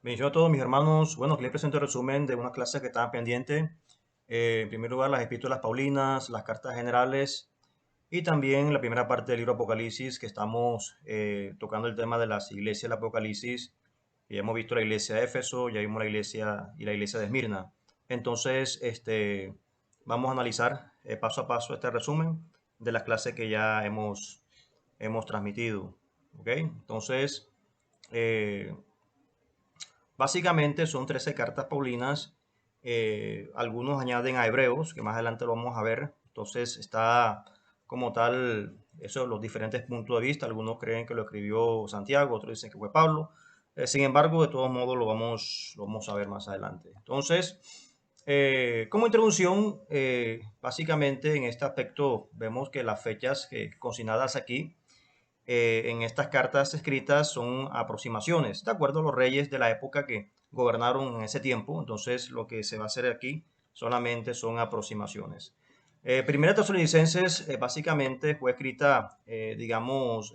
Bendiciones a todos mis hermanos. Bueno, aquí les presento el resumen de una clase que estaba pendiente. En primer lugar, las epístolas paulinas, las cartas generales y también la primera parte del libro Apocalipsis, que estamos tocando el tema de las iglesias del Apocalipsis. Ya hemos visto la iglesia de Éfeso, ya vimos la iglesia y la iglesia de Esmirna. Entonces, vamos a analizar paso a paso este resumen de las clases que ya hemos transmitido. ¿Ok? Entonces, eh, básicamente son 13 cartas paulinas. Algunos añaden a Hebreos, que más adelante lo vamos a ver. Entonces está como tal, eso, los diferentes puntos de vista. Algunos creen que lo escribió Santiago, otros dicen que fue Pablo. Sin embargo, de todos modos lo vamos a ver más adelante. Entonces, como introducción, básicamente en este aspecto vemos que las fechas consignadas aquí en estas cartas escritas son aproximaciones, de acuerdo a los reyes de la época que gobernaron en ese tiempo. Entonces, lo que se va a hacer aquí solamente son aproximaciones. Primera Tesalonicenses básicamente fue escrita, digamos,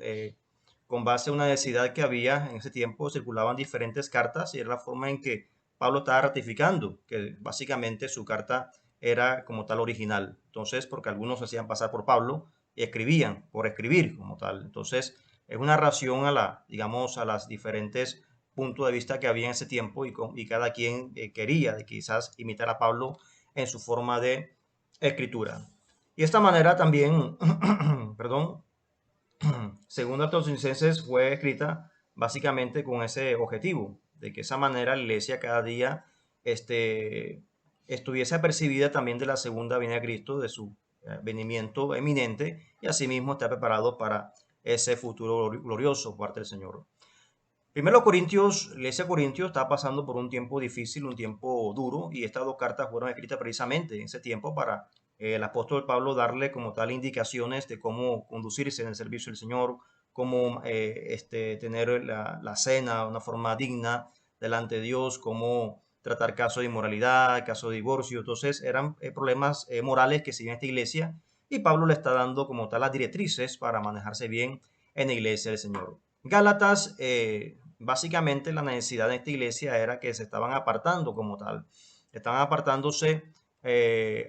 con base a una necesidad que había en ese tiempo. Circulaban diferentes cartas y era la forma en que Pablo estaba ratificando que básicamente su carta era como tal original. Entonces, porque algunos se hacían pasar por Pablo y escribían por escribir como tal. Entonces, es una ración a digamos, a las diferentes puntos de vista que había en ese tiempo y cada quien quería de quizás imitar a Pablo en su forma de escritura. Y de esta manera también, perdón, según Tesalonicenses fue escrita básicamente con ese objetivo, de que esa manera la iglesia cada día este, estuviese apercibida también de la segunda venida de Cristo, de su venimiento eminente, y asimismo estar preparado para ese futuro glorioso por parte del Señor. Primero Corintios, la iglesia de Corintios está pasando por un tiempo difícil, un tiempo duro, y estas dos cartas fueron escritas precisamente en ese tiempo para el apóstol Pablo darle como tal indicaciones de cómo conducirse en el servicio del Señor, cómo tener la cena de una forma digna delante de Dios, cómo tratar casos de inmoralidad, casos de divorcio. Entonces eran problemas morales que siguen esta iglesia y Pablo le está dando como tal las directrices para manejarse bien en la iglesia del Señor. Gálatas, básicamente la necesidad de esta iglesia era que se estaban apartando como tal, estaban apartándose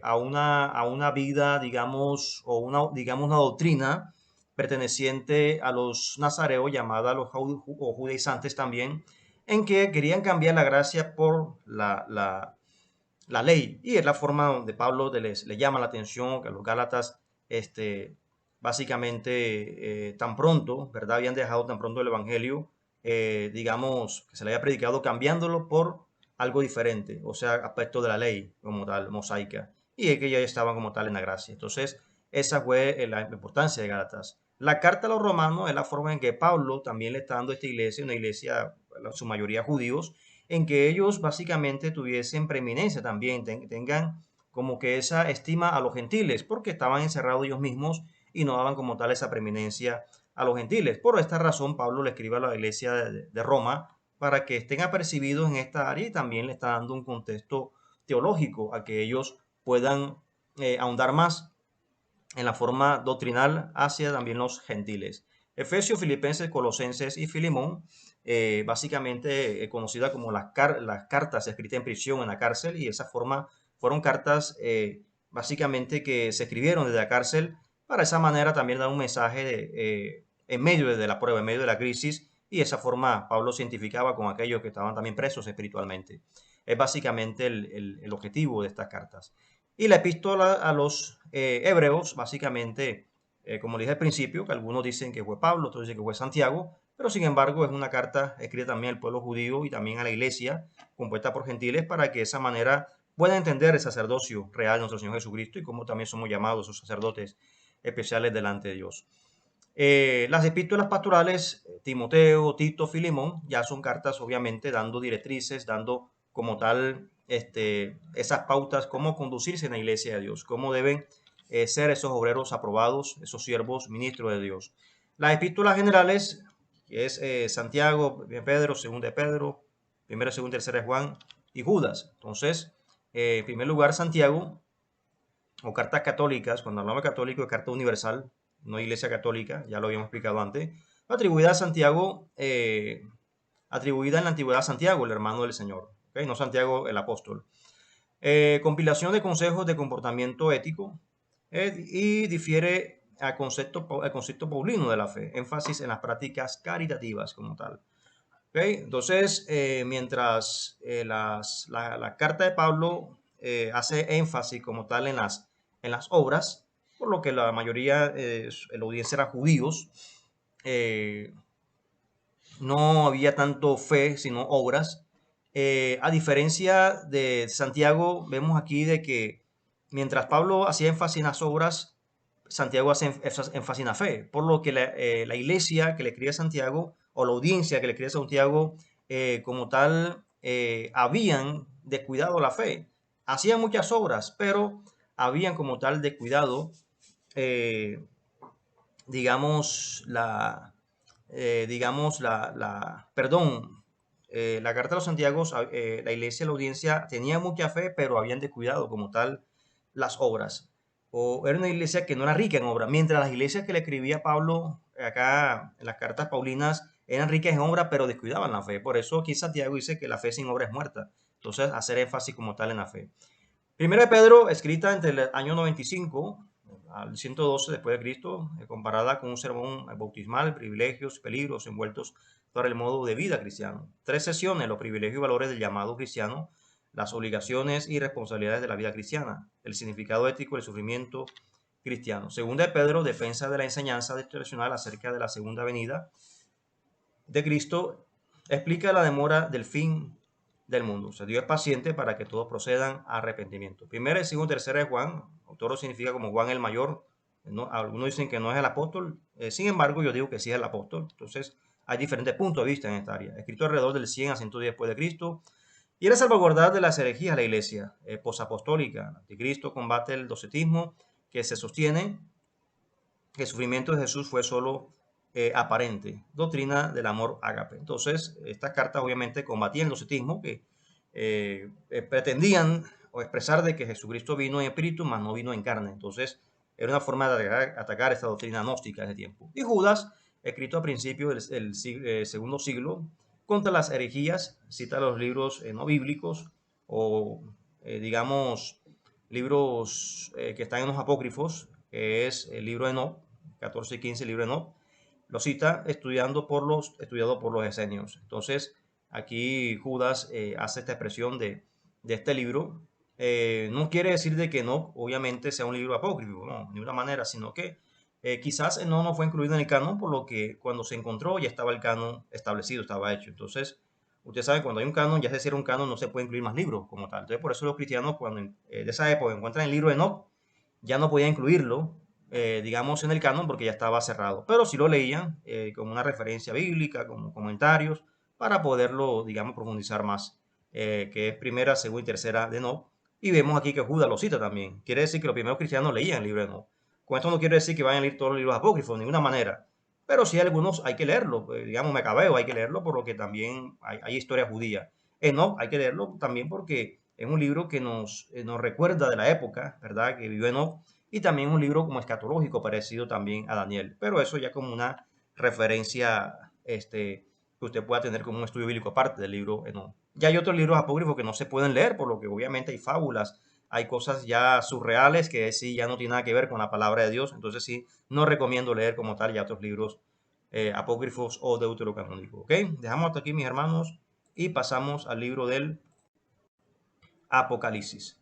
a una vida, digamos, digamos, una doctrina perteneciente a los nazareos, llamada a los judaizantes también, en que querían cambiar la gracia por la ley. Y es la forma donde Pablo le llama la atención que los Gálatas, básicamente, tan pronto, ¿verdad? Habían dejado tan pronto el Evangelio, digamos, que se le había predicado cambiándolo por algo diferente, o sea, aspecto de la ley como tal, mosaica, y es que ya estaban como tal en la gracia. Entonces, esa fue la importancia de Gálatas. La carta a los romanos es la forma en que Pablo también le está dando a esta iglesia, una iglesia, en su mayoría judíos, en que ellos básicamente tuviesen preeminencia también, tengan como que esa estima a los gentiles, porque estaban encerrados ellos mismos y no daban como tal esa preeminencia a los gentiles. Por esta razón, Pablo le escribe a la iglesia de Roma para que estén apercibidos en esta área y también le está dando un contexto teológico a que ellos puedan ahondar más en la forma doctrinal hacia también los gentiles. Efesios, Filipenses, Colosenses y Filimón, básicamente conocida como las cartas escritas en prisión en la cárcel, y de esa forma fueron cartas básicamente que se escribieron desde la cárcel para esa manera también dar un mensaje en medio de la prueba, en medio de la crisis, y de esa forma Pablo se identificaba con aquellos que estaban también presos espiritualmente. Es básicamente el objetivo de estas cartas. Y la epístola a los hebreos, básicamente, como dije al principio, que algunos dicen que fue Pablo, otros dicen que fue Santiago, pero sin embargo es una carta escrita también al pueblo judío y también a la iglesia, compuesta por gentiles, para que de esa manera puedan entender el sacerdocio real de nuestro Señor Jesucristo y cómo también somos llamados esos sacerdotes especiales delante de Dios. Las epístolas pastorales, Timoteo, Tito, Filimón, ya son cartas obviamente dando directrices, dando como tal esas pautas, cómo conducirse en la iglesia de Dios, cómo deben ser esos obreros aprobados, esos siervos, ministros de Dios. Las epístolas generales, que es Santiago, Pedro, segunda de Pedro, primera, segunda y tercera de Juan y Judas. Entonces, en primer lugar, Santiago, o cartas católicas, cuando hablamos de católico, de carta universal, no iglesia católica, ya lo habíamos explicado antes, atribuida a Santiago, atribuida en la antigüedad a Santiago, el hermano del Señor, ¿ok? No Santiago el apóstol. Compilación de consejos de comportamiento ético y difiere al concepto paulino de la fe, énfasis en las prácticas caritativas como tal. ¿Okay? Entonces, mientras la carta de Pablo hace énfasis como tal en las obras, por lo que la mayoría de la audiencia eran judíos, eh, no había tanto fe, sino obras. A diferencia de Santiago, vemos aquí de que mientras Pablo hacía énfasis en las obras, Santiago hace énfasis en la fe, por lo que la iglesia que le escribe a Santiago, o la audiencia que le escribe a Santiago, como tal, habían descuidado la fe. Hacían muchas obras, pero habían como tal descuidado, eh, digamos, perdón, la carta de los Santiagos, la iglesia, la audiencia tenía mucha fe, pero habían descuidado como tal las obras. O era una iglesia que no era rica en obras, mientras las iglesias que le escribía Pablo acá en las cartas paulinas eran ricas en obras, pero descuidaban la fe. Por eso aquí Santiago dice que la fe sin obra es muerta. Entonces, hacer énfasis como tal en la fe. Primera de Pedro, escrita entre el año 95 al 112 después de Cristo, comparada con un sermón bautismal, privilegios, peligros envueltos para el modo de vida cristiano. 3 sesiones, los privilegios y valores del llamado cristiano, las obligaciones y responsabilidades de la vida cristiana, el significado ético del sufrimiento cristiano. Segunda de Pedro, defensa de la enseñanza tradicional acerca de la segunda venida de Cristo, explica la demora del fin del mundo. O sea, Dios es paciente para que todos procedan a arrepentimiento. Primera, segundo, tercera de Juan. Autor significa como Juan el mayor. ¿No? Algunos dicen que no es el apóstol. Sin embargo, yo digo que sí es el apóstol. Entonces, hay diferentes puntos de vista en esta área. Escrito alrededor del 100 a 110 después de Cristo. Y era salvaguardar de las herejías a la iglesia posapostólica. El anticristo combate el docetismo que se sostiene que el sufrimiento de Jesús fue solo aparente. Doctrina del amor ágape. Entonces, estas cartas obviamente combatían el docetismo que pretendían o expresar de que Jesucristo vino en espíritu, mas no vino en carne. Entonces, era una forma de atacar esta doctrina gnóstica de ese tiempo. Y Judas, escrito a principios del segundo siglo, contra las herejías, cita los libros no bíblicos o, digamos, libros que están en los apócrifos, que es el libro de Enoch, 14 y 15, el libro de Enoch, lo cita estudiado por los esenios. Entonces, aquí Judas hace esta expresión de este libro. No quiere decir de que no, obviamente, sea un libro apócrifo, no, de ninguna manera, sino que quizás no fue incluido en el canon, por lo que cuando se encontró ya estaba el canon establecido, estaba hecho. Entonces, ustedes saben, cuando hay un canon, ya se cierra un canon, no se puede incluir más libros como tal. Entonces, por eso los cristianos, cuando de esa época encuentran el libro de Enoch, ya no podían incluirlo, digamos, en el canon porque ya estaba cerrado. Pero sí lo leían como una referencia bíblica, como comentarios, para poderlo, digamos, profundizar más, que es primera, segunda y tercera de Enoch. Y vemos aquí que Judas lo cita también. Quiere decir que los primeros cristianos leían el libro de Enoch. Con esto no quiere decir que vayan a leer todos los libros apócrifos, de ninguna manera. Pero sí algunos hay que leerlo, digamos Macabeo hay que leerlo por lo que también hay historia judía. Enoch hay que leerlo también porque es un libro que nos recuerda de la época, ¿verdad? Que vivió Enoch, y también un libro como escatológico parecido también a Daniel. Pero eso ya como una referencia que usted pueda tener como un estudio bíblico aparte del libro Enoch. Ya hay otros libros apócrifos que no se pueden leer, por lo que obviamente hay fábulas, hay cosas ya surreales que sí ya no tienen nada que ver con la palabra de Dios. Entonces sí, no recomiendo leer como tal ya otros libros apócrifos o deuterocanónicos. ¿Ok? Dejamos hasta aquí, mis hermanos, y pasamos al libro del Apocalipsis.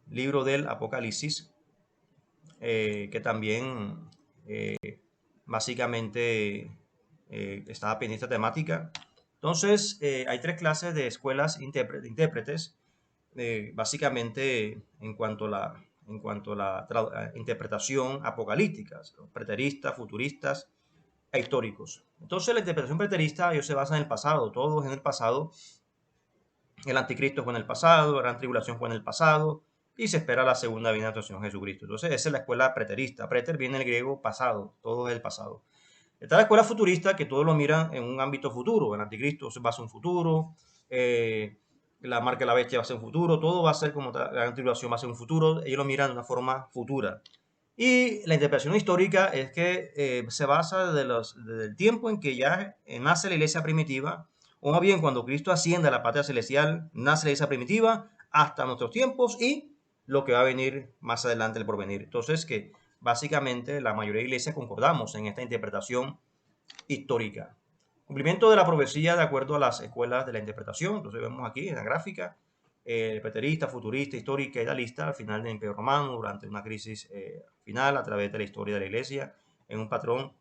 Libro del Apocalipsis, que también básicamente estaba pendiente esta temática. Entonces, hay 3 clases de escuelas de intérpretes, básicamente en cuanto a la interpretación apocalíptica, preteristas, futuristas e históricos. Entonces, la interpretación preterista ellos se basa en el pasado, todo es en el pasado. El anticristo fue en el pasado, la gran tribulación fue en el pasado, y se espera la segunda venida del Señor Jesucristo. Entonces, esa es la escuela preterista. Preter viene del griego pasado, todo es el pasado. Está la escuela futurista, que todos lo miran en un ámbito futuro. El anticristo va a ser un futuro, la marca de la bestia va a ser un futuro, todo va a ser como la gran tribulación va a ser un futuro. Ellos lo miran de una forma futura. Y la interpretación histórica es que se basa desde el tiempo en que ya nace la iglesia primitiva, o más bien cuando Cristo asciende a la patria celestial, nace la iglesia primitiva hasta nuestros tiempos y lo que va a venir más adelante, el porvenir. Entonces, que básicamente la mayoría de iglesias concordamos en esta interpretación histórica. Cumplimiento de la profecía de acuerdo a las escuelas de la interpretación. Entonces vemos aquí en la gráfica, preterista, futurista, histórica, idealista, al final del Imperio Romano, durante una crisis final, a través de la historia de la iglesia, en un patrón,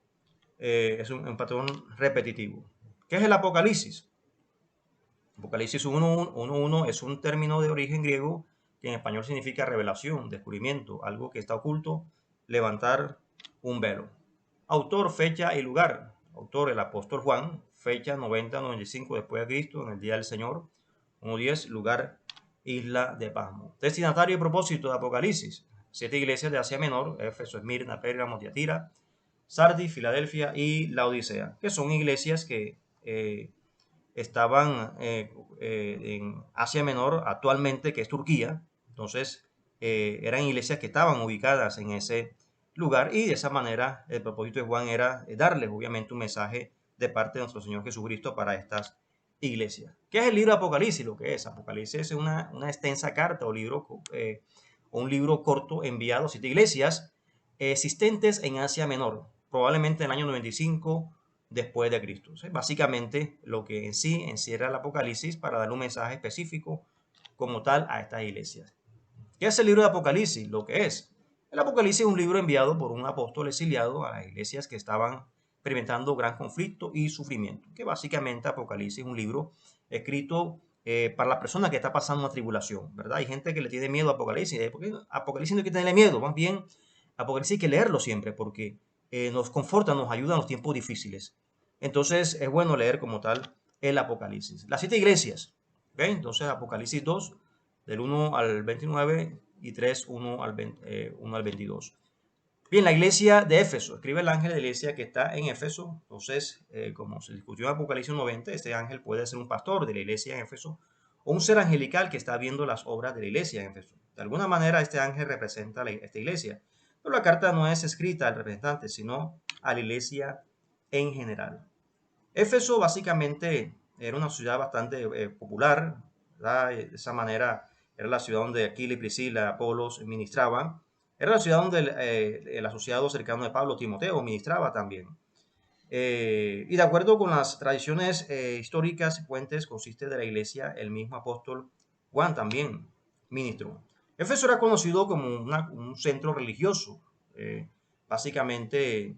es un patrón repetitivo. ¿Qué es el Apocalipsis? Apocalipsis 1.1 es un término de origen griego que en español significa revelación, descubrimiento, algo que está oculto, levantar un velo. Autor, fecha y lugar. Autor, el apóstol Juan, fecha 90-95 después de Cristo, en el día del Señor. 1.10, lugar, isla de Pasmo. Destinatario y propósito de Apocalipsis. 7 iglesias de Asia Menor, Éfeso, Esmirna, Pérgamo, Tiatira, Sardis, Filadelfia y la Odisea, que son iglesias que estaban en Asia Menor actualmente, que es Turquía. Entonces, eran iglesias que estaban ubicadas en ese lugar y de esa manera el propósito de Juan era darles obviamente un mensaje de parte de nuestro Señor Jesucristo para estas iglesias. ¿Qué es el libro de Apocalipsis? Lo que es Apocalipsis es una extensa carta o libro o un libro corto enviado a 7 iglesias existentes en Asia Menor, probablemente en el año 95 después de Cristo. ¿Sí? Básicamente lo que en sí encierra el Apocalipsis para dar un mensaje específico como tal a estas iglesias. ¿Qué es el libro de Apocalipsis? Lo que es. El Apocalipsis es un libro enviado por un apóstol exiliado a las iglesias que estaban experimentando gran conflicto y sufrimiento. Que básicamente Apocalipsis es un libro escrito para la persona que está pasando una tribulación, ¿verdad? Hay gente que le tiene miedo a Apocalipsis. Porque Apocalipsis no hay que tenerle miedo, más bien Apocalipsis hay que leerlo siempre porque nos conforta, nos ayuda en los tiempos difíciles. Entonces es bueno leer como tal el Apocalipsis. Las 7 iglesias, ¿ok? Entonces Apocalipsis 2, del 1 al 29 y 3, 1 al 22. Bien, la iglesia de Éfeso, escribe el ángel de la iglesia que está en Éfeso. Entonces, como se discutió en Apocalipsis 90, este ángel puede ser un pastor de la iglesia en Éfeso o un ser angelical que está viendo las obras de la iglesia en Éfeso. De alguna manera, este ángel representa a esta iglesia. Pero la carta no es escrita al representante, sino a la iglesia en general. Éfeso básicamente era una ciudad bastante popular, ¿verdad? De esa manera era la ciudad donde Aquila y Priscila, Apolos ministraban. Era la ciudad donde el asociado cercano de Pablo, Timoteo, ministraba también. Y de acuerdo con las tradiciones históricas y fuentes, consiste de la iglesia, el mismo apóstol Juan también ministró. Éfeso era conocido como un centro religioso, básicamente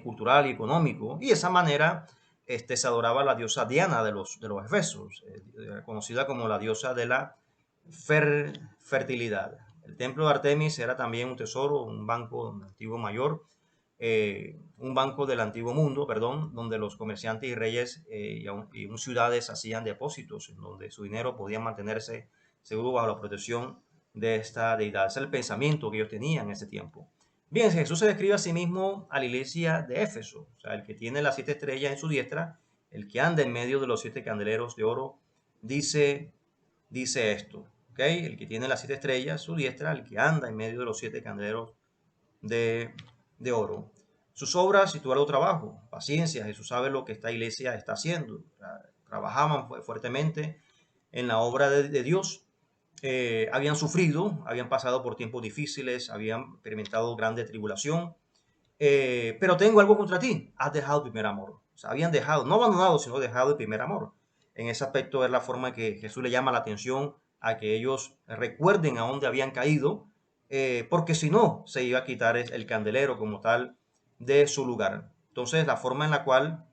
cultural y económico, y de esa manera se adoraba a la diosa Diana de los efesos, conocida como la diosa de la fertilidad. El templo de Artemis era también un tesoro, un banco antiguo mayor, un banco del antiguo mundo, perdón, donde los comerciantes y reyes y ciudades hacían depósitos, en donde su dinero podía mantenerse seguro bajo la protección de esta deidad. Ese es el pensamiento que ellos tenían en ese tiempo. Bien, Jesús se describe a sí mismo a la iglesia de Éfeso, o sea, el que tiene las 7 estrellas en su diestra, el que anda en medio de los 7 candeleros de oro, dice esto, ¿ok? El que tiene las 7 estrellas, su diestra, el que anda en medio de los 7 candeleros de oro. Sus obras y tu arduo trabajo, paciencia, Jesús sabe lo que esta iglesia está haciendo. Trabajaban fuertemente en la obra de Dios. Habían sufrido, habían pasado por tiempos difíciles, habían experimentado grande tribulación, pero tengo algo contra ti, has dejado el primer amor. O sea, habían dejado, no abandonado, sino dejado el primer amor. En ese aspecto es la forma que Jesús le llama la atención a que ellos recuerden a dónde habían caído, porque si no, se iba a quitar el candelero como tal de su lugar. Entonces, la forma en la cual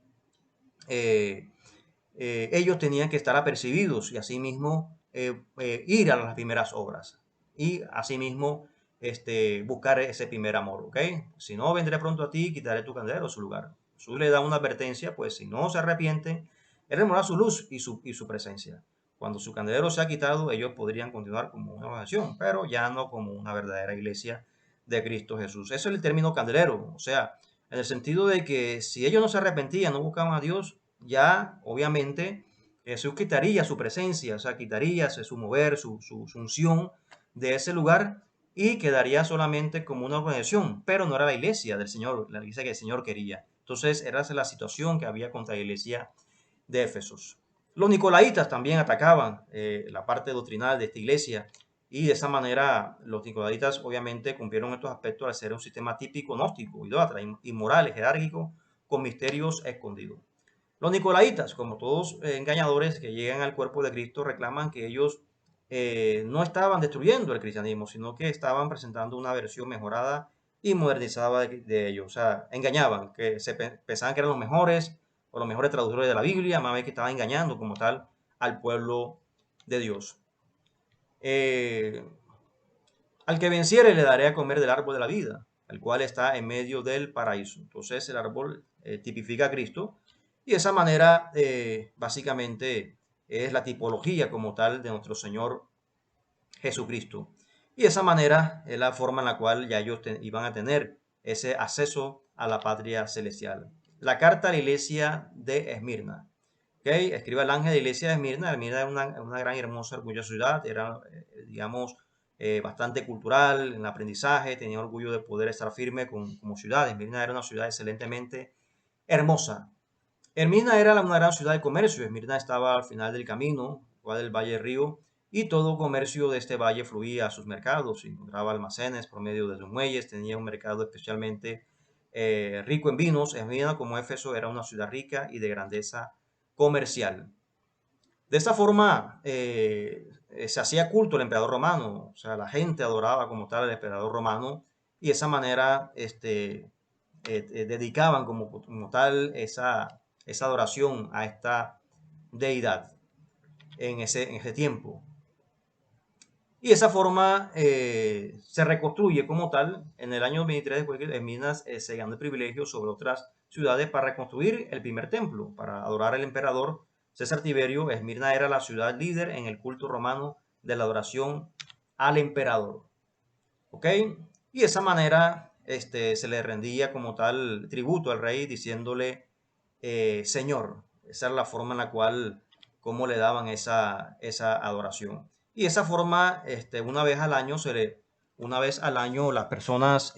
eh, ellos tenían que estar apercibidos y asimismo ir a las primeras obras y asimismo buscar ese primer amor, ¿ok? Si no, vendré pronto a ti y quitaré tu candelero de su lugar. Jesús le da una advertencia, pues si no se arrepienten, él removerá su luz y su presencia. Cuando su candelero se ha quitado, ellos podrían continuar como una organización, pero ya no como una verdadera iglesia de Cristo Jesús. Eso es el término candelero, o sea, en el sentido de que si ellos no se arrepentían, no buscaban a Dios, ya obviamente Jesús quitaría su presencia, o sea, quitaría su mover, su unción de ese lugar y quedaría solamente como una organización, pero no era la iglesia del Señor, la iglesia que el Señor quería. Entonces, era la situación que había contra la iglesia de Éfesos. Los nicolaitas también atacaban la parte doctrinal de esta iglesia y de esa manera los nicolaitas obviamente cumplieron estos aspectos al ser un sistema típico gnóstico, idólatra, inmoral, jerárquico, con misterios escondidos. Los nicolaitas, como todos engañadores que llegan al cuerpo de Cristo, reclaman que ellos no estaban destruyendo el cristianismo, sino que estaban presentando una versión mejorada y modernizada de ellos. O sea, engañaban, que pensaban que eran los mejores o los mejores traductores de la Biblia, más bien que estaban engañando como tal al pueblo de Dios. Al que venciere le daré a comer del árbol de la vida, el cual está en medio del paraíso. Entonces el árbol tipifica a Cristo y de esa manera básicamente es la tipología como tal de nuestro Señor Jesucristo. Y de esa manera es la forma en la cual ya ellos iban a tener ese acceso a la patria celestial. La carta a la iglesia de Esmirna. ¿Okay? Escribe el ángel de la iglesia de Esmirna. Esmirna era una gran y hermosa, orgullosa ciudad. Era, digamos, bastante cultural en el aprendizaje. Tenía orgullo de poder estar firme como ciudad. Esmirna era una ciudad excelentemente hermosa. Esmirna era una gran ciudad de comercio. Esmirna estaba al final del camino, del valle del río, y todo comercio de este valle fluía a sus mercados. Encontraba almacenes por medio de sus muelles. Tenía un mercado especialmente rico en vinos. Esmirna, como Éfeso, era una ciudad rica y de grandeza comercial. De esta forma se hacía culto al emperador romano, o sea, la gente adoraba como tal al emperador romano y de esa manera dedicaban como tal esa adoración a esta deidad en ese tiempo. Y de esa forma se reconstruye como tal. En el año 23 después que Esmirna se ganó el privilegio sobre otras ciudades para reconstruir el primer templo, para adorar al emperador César Tiberio. Esmirna era la ciudad líder en el culto romano de la adoración al emperador. ¿Ok? Y de esa manera se le rendía como tal tributo al rey diciéndole Señor. Esa era la forma en la cual, cómo le daban esa adoración. Y de esa forma, una vez al año, las personas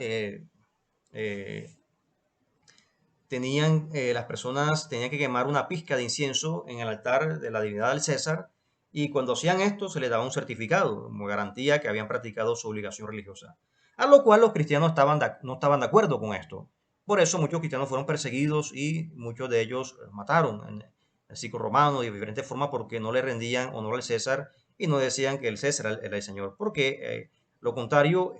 tenían que quemar una pizca de incienso en el altar de la divinidad del César, y cuando hacían esto se les daba un certificado como garantía que habían practicado su obligación religiosa. A lo cual los cristianos no estaban de acuerdo con esto. Por eso muchos cristianos fueron perseguidos y muchos de ellos mataron en el ciclo romano de diferentes formas porque no le rendían honor al César y no decían que el César era el Señor. Porque a lo contrario,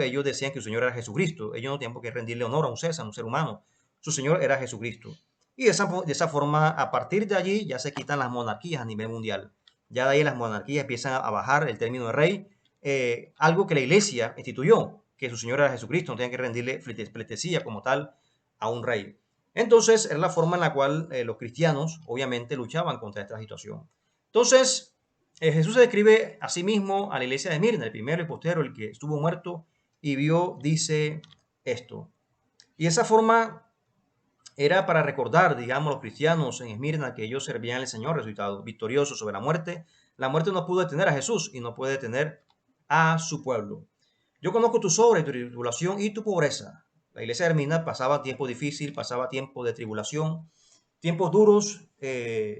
ellos decían que el Señor era Jesucristo. Ellos no tenían por qué rendirle honor a un César, a un ser humano. Su Señor era Jesucristo. Y de esa forma, a partir de allí, ya se quitan las monarquías a nivel mundial. Ya de ahí las monarquías empiezan a bajar el término de rey, algo que la iglesia instituyó, que su Señor era Jesucristo, no tenían que rendirle pleitesía como tal a un rey. Entonces, es la forma en la cual los cristianos, obviamente, luchaban contra esta situación. Entonces, Jesús se describe a sí mismo a la iglesia de Esmirna, el primero y postero, el que estuvo muerto y vio, dice esto. Y de esa forma era para recordar, digamos, los cristianos en Esmirna que ellos servían al Señor resucitado, victorioso sobre la muerte. La muerte no pudo detener a Jesús y no puede detener a su pueblo. Yo conozco tus obras, tu tribulación y tu pobreza. La iglesia de Esmirna pasaba tiempo difícil, pasaba tiempo de tribulación, tiempos duros.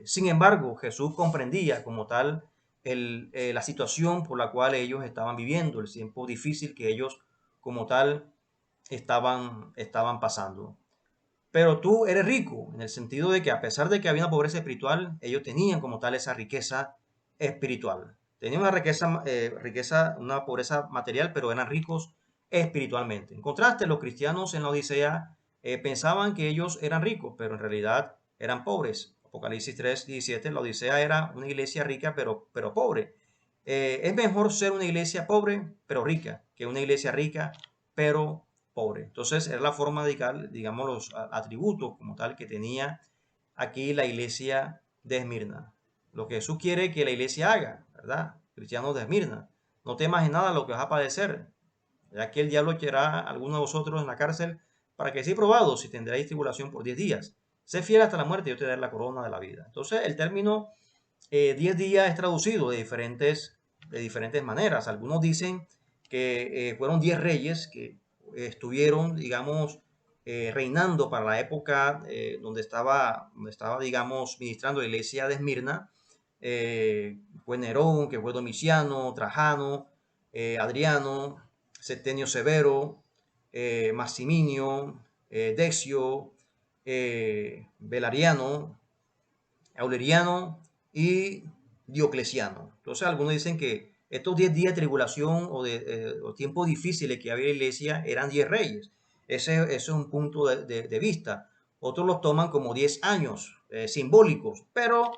Sin embargo, Jesús comprendía como tal la situación por la cual ellos estaban viviendo, el tiempo difícil que ellos como tal estaban pasando. Pero tú eres rico, en el sentido de que a pesar de que había una pobreza espiritual, ellos tenían como tal esa riqueza espiritual. Tenían una pobreza material, pero eran ricos espiritualmente. En contraste, los cristianos en la Odisea pensaban que ellos eran ricos, pero en realidad eran pobres. Apocalipsis 3:17, la Odisea era una iglesia rica, pero pobre. Es mejor ser una iglesia pobre, pero rica, que una iglesia rica, pero pobre. Entonces era la forma de dedicar, digamos, los atributos como tal que tenía aquí la iglesia de Esmirna. Lo que Jesús quiere que la iglesia haga, ¿verdad? Cristianos de Esmirna. No temas en nada lo que vas a padecer. Ya que el diablo echará a alguno de vosotros en la cárcel para que seáis probados si tendréis tribulación por 10 días. Sé fiel hasta la muerte y yo te daré la corona de la vida. Entonces el término 10 días es traducido de diferentes maneras. Algunos dicen que fueron 10 reyes que estuvieron, digamos, reinando para la época donde estaba, digamos, ministrando la iglesia de Esmirna, fue Nerón, que fue Domiciano, Trajano, Adriano, Septenio Severo, Maximinio, Decio, Velariano, Aureliano y Diocleciano. Entonces algunos dicen que estos 10 días de tribulación o tiempos difíciles que había en la iglesia eran 10 reyes. Ese es un punto de vista. Otros los toman como 10 años simbólicos, pero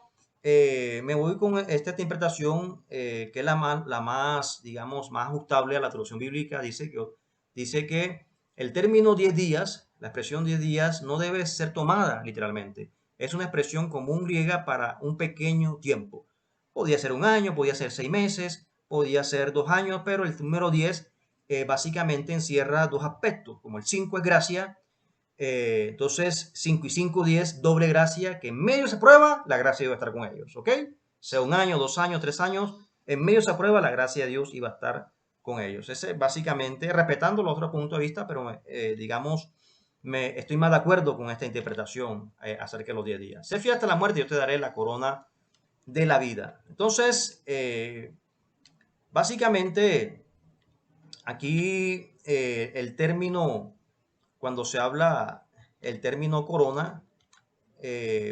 me voy con esta interpretación que es la más, digamos, más ajustable a la traducción bíblica. Dice que el término 10 días, la expresión 10 días, no debe ser tomada literalmente. Es una expresión común griega para un pequeño tiempo. Podía ser un año, podía ser 6 meses, podía ser 2 años, pero el número 10 básicamente encierra dos aspectos. Como el 5 es gracia, entonces 5 y 5, 10, doble gracia, que en medio se prueba, la gracia iba a estar con ellos, ¿ok? Sea un año, 2 años, 3 años, en medio se prueba, la gracia de Dios iba a estar con ellos. Ese básicamente, respetando los otros puntos de vista, pero digamos, estoy más de acuerdo con esta interpretación acerca de los 10 días. Sé fiel hasta la muerte, yo te daré la corona de la vida. Entonces, básicamente, aquí el término, cuando se habla el término corona,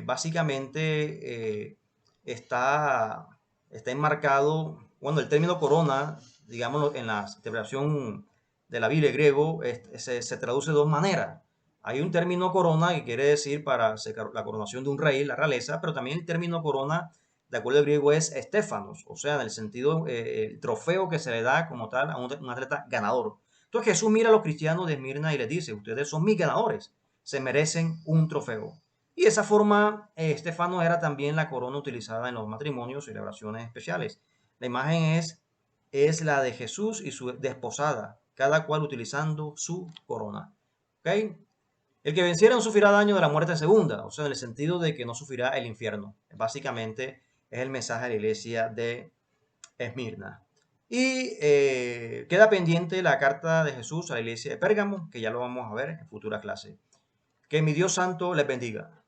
básicamente está enmarcado, bueno, el término corona, digámoslo, en la interpretación de la Biblia griego, se traduce de dos maneras. Hay un término corona que quiere decir para la coronación de un rey, la realeza, pero también el término corona, de acuerdo al griego, es estéfanos, o sea, en el sentido, el trofeo que se le da como tal a un atleta ganador. Entonces Jesús mira a los cristianos de Esmirna y les dice, ustedes son mis ganadores, se merecen un trofeo. Y de esa forma, Estefano era también la corona utilizada en los matrimonios y celebraciones especiales. La imagen es la de Jesús y su desposada, cada cual utilizando su corona. ¿Okay? El que venciera no sufrirá daño de la muerte segunda, o sea, en el sentido de que no sufrirá el infierno. Básicamente es el mensaje de la iglesia de Esmirna. Y queda pendiente la carta de Jesús a la iglesia de Pérgamo, que ya lo vamos a ver en futura clase. Que mi Dios santo les bendiga.